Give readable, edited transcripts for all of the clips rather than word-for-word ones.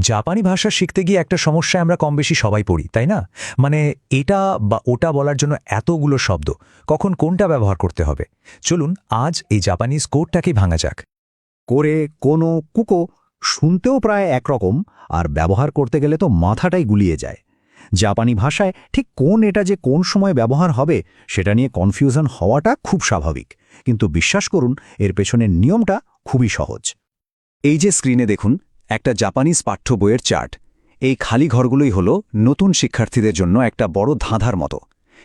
জাপানি ভাষা শিখতে গিয়ে একটা সমস্যায় আমরা কম বেশি সবাই পড়ি, তাই না? মানে এটা বা ওটা বলার জন্য এতগুলো শব্দ, কখন কোনটা ব্যবহার করতে হবে। চলুন আজ এই জাপানিজ কোডটাকেই ভাঙা যাক। করে, কোনো, কুকো শুনতেও প্রায় একরকম, আর ব্যবহার করতে গেলে তো মাথাটাই গুলিয়ে যায়। জাপানি ভাষায় ঠিক কোন এটা যে কোন সময় ব্যবহার হবে সেটা নিয়ে কনফিউশন হওয়াটা খুব স্বাভাবিক, কিন্তু বিশ্বাস করুন এর পেছনের নিয়মটা খুবই সহজ। এই যে স্ক্রিনে দেখুন একটা জাপানিজ পাঠ্য বইয়ের চার্ট। এই খালি ঘরগুলোই হলো নতুন শিক্ষার্থীদের জন্য একটা বড় ধাঁধার মতো।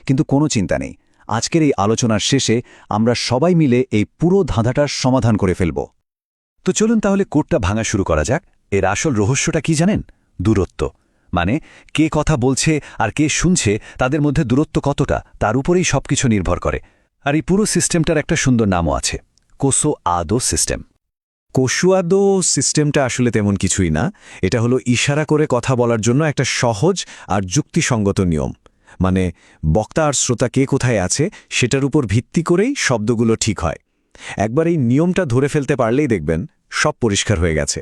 কিন্তু কোনো চিন্তা নেই, আজকের এই আলোচনার শেষে আমরা সবাই মিলে এই পুরো ধাঁধাটার সমাধান করে ফেলব। তো চলুন তাহলে কোডটা ভাঙা শুরু করা যাক। এর আসল রহস্যটা কি জানেন? দূরত্ব। মানে কে কথা বলছে আর কে শুনছে, তাদের মধ্যে দূরত্ব কতটা, তার উপরেই সবকিছু নির্ভর করে। আর এই পুরো সিস্টেমটার একটা সুন্দর নামও আছে, কোসো আদো সিস্টেম। কোশুয়াদো সিস্টেমটা আসলে তেমন কিছুই না। এটা হলো ইশারা করে কথা বলার জন্য একটা সহজ আর যুক্তিসঙ্গত নিয়ম। মানে বক্তা আর শ্রোতা কে কোথায় আছে সেটার উপর ভিত্তি করেই শব্দগুলো ঠিক হয়। একবার এই নিয়মটা ধরে ফেলতে পারলেই দেখবেন সব পরিষ্কার হয়ে গেছে।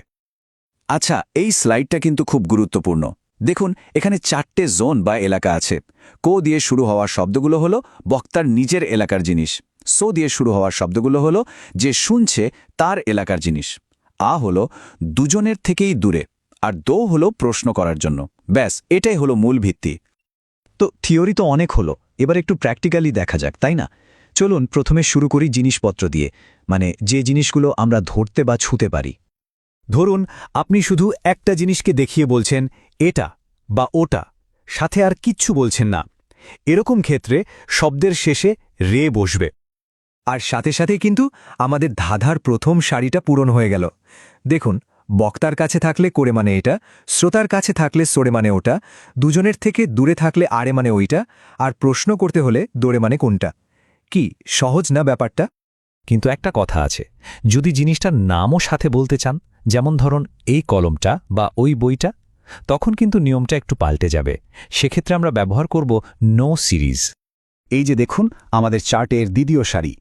আচ্ছা, এই স্লাইডটা কিন্তু খুব গুরুত্বপূর্ণ। দেখুন এখানে 4টে জোন বা এলাকা আছে। কো দিয়ে শুরু হওয়ার শব্দগুলো হলো বক্তার নিজের এলাকার জিনিস। সো দিয়ে শুরু হওয়ার শব্দগুলো হলো যে শুনছে তার এলাকার জিনিস। আ হলো দুজনের থেকেই দূরে, আর দো হলো প্রশ্ন করার জন্য। ব্যাস, এটাই হলো মূল ভিত্তি। তো থিওরি তো অনেক হলো, এবার একটু প্র্যাকটিক্যালি দেখা যাক, তাই না? চলুন প্রথমে শুরু করি জিনিসপত্র দিয়ে, মানে যে জিনিসগুলো আমরা ধরতে বা ছুঁতে পারি। ধরুন আপনি শুধু একটা জিনিসকে দেখিয়ে বলছেন এটা বা ওটা, সাথে আর কিচ্ছু বলছেন না। এরকম ক্ষেত্রে শব্দের শেষে রে বসবে। আর সাথে সাথে কিন্তু আমাদের ধাঁধার প্রথম সারিটা পূরণ হয়ে গেল। দেখুন, বক্তার কাছে থাকলে করে মানে এটা, শ্রোতার কাছে থাকলে সোরে মানে ওটা, দুজনের থেকে দূরে থাকলে আরে মানে ওইটা, আর প্রশ্ন করতে হলে দোরে মানে কোনটা। কি সহজ না ব্যাপারটা? কিন্তু একটা কথা আছে, যদি জিনিসটার নামও সাথে বলতে চান, যেমন ধরুন এই কলমটা বা ওই বইটা, তখন কিন্তু নিয়মটা একটু পাল্টে যাবে। সেক্ষেত্রে আমরা ব্যবহার করব নো সিরিজ। এই যে দেখুন আমাদের চার্টের দ্বিতীয় সারি।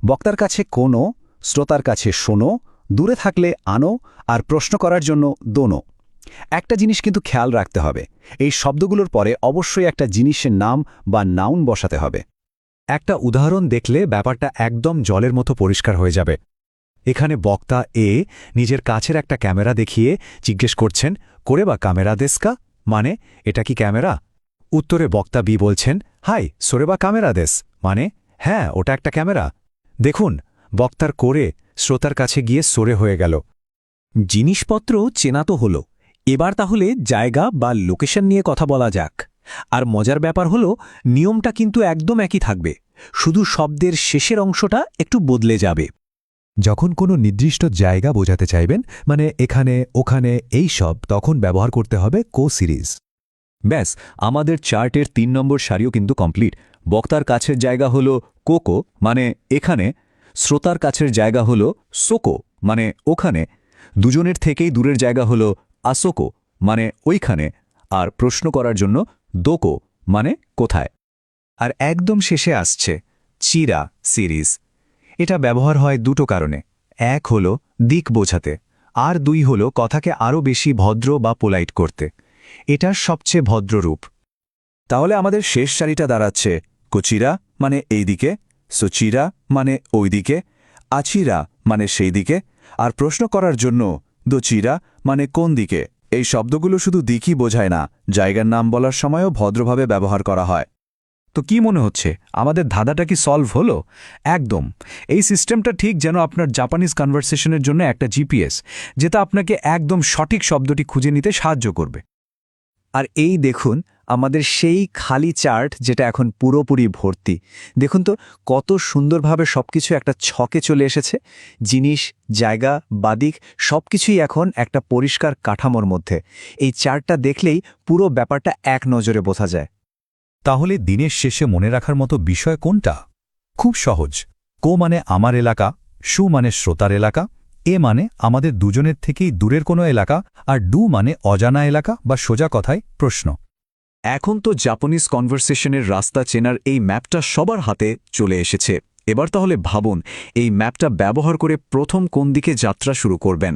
বক্তার কাছে কোনো, শ্রোতার কাছে শোনো, দূরে থাকলে আনো, আর প্রশ্ন করার জন্য দোনো। একটা জিনিস কিন্তু খেয়াল রাখতে হবে, এই শব্দগুলোর পরে অবশ্যই একটা জিনিসের নাম বা নাউন বসাতে হবে। একটা উদাহরণ দেখলে ব্যাপারটা একদম জলের মতো পরিষ্কার হয়ে যাবে। এখানে বক্তা এ নিজের কাছের একটা ক্যামেরা দেখিয়ে জিজ্ঞেস করছেন, করে বা ক্যামেরা দেস্কা, মানে এটা কি ক্যামেরা? উত্তরে বক্তা বি বলছেন, হাই সোরে বা ক্যামেরা দেস, মানে হ্যাঁ ওটা একটা ক্যামেরা। দেখুন, বক্তার করে শ্রোতার কাছে গিয়ে সোরে হয়ে গেল। জিনিসপত্র চেনা তো হলো, এবার তাহলে জায়গা বা লোকেশন নিয়ে কথা বলা যাক। আর মজার ব্যাপার হলো নিয়মটা কিন্তু একদম একই থাকবে, শুধু শব্দের শেষের অংশটা একটু বদলে যাবে। যখন কোনো নির্দিষ্ট জায়গা বোঝাতে চাইবেন, মানে এখানে ওখানে এই সব, তখন ব্যবহার করতে হবে কো সিরিজ। ব্যাস, আমাদের চার্টের 3 নম্বর সারিও কিন্তু কমপ্লিট। বক্তার কাছের জায়গা হলো কোকো, মানে এখানে। শ্রোতার কাছের জায়গা হলো সোকো, মানে ওখানে। দুজনের থেকেই দূরের জায়গা হলো আসোকো, মানে ওইখানে। আর প্রশ্ন করার জন্য দোকো, মানে কোথায়। আর একদম শেষে আসছে চিরা সিরিজ। এটা ব্যবহার হয় দুটো কারণে, এক হলো দিক বোঝাতে, আর দুই হলো কথাকে আরও বেশি ভদ্র বা পোলাইট করতে। এটার সবচেয়ে ভদ্র রূপ। তাহলে আমাদের শেষ সারিটা দাঁড়াচ্ছে কোচিরা মানে এই দিকে, সোচিরা মানে ওই দিকে, আচিরা মানে সেই দিকে, আর প্রশ্ন করার জন্য দোচিরা মানে কোন দিকে। এই শব্দগুলো শুধু দিকই বোঝায় না, জায়গার নাম বলার সময়ও ভদ্রভাবে ব্যবহার করা হয়। তো কি মনে হচ্ছে, আমাদের ধাঁধাটা কি সলভ হলো? একদম। এই সিস্টেমটা ঠিক যেন আপনার জাপানিজ কনভারসেশনের জন্য একটা জিপিএস, যেটা আপনাকে একদম সঠিক শব্দটি খুঁজে নিতে সাহায্য করবে। আর এই দেখুন আমাদের সেই খালি চার্ট, যেটা এখন পুরোপুরি ভর্তি। দেখুন তো কত সুন্দরভাবে সবকিছু একটা ছকে চলে এসেছে। জিনিস, জায়গা, বাদিক সবকিছুই এখন একটা পরিষ্কার কাঠামোর মধ্যে। এই চার্টটা দেখলেই পুরো ব্যাপারটা এক নজরে বোঝা যায়। তাহলে দিনের শেষে মনে রাখার মতো বিষয় কোনটা? খুব সহজ। কো মানে আমার এলাকা, শু মানে শ্রোতার এলাকা, এ মানে আমাদের দুজনের থেকেই দূরের কোনো এলাকা, আর ডু মানে অজানা এলাকা বা সোজা কথায় প্রশ্ন। এখন তো জাপানিজ কনভারসেশনের রাস্তা চেনার এই ম্যাপটা সবার হাতে চলে এসেছে। এবার তাহলে ভাবুন এই ম্যাপটা ব্যবহার করে প্রথম কোন দিকে যাত্রা শুরু করবেন।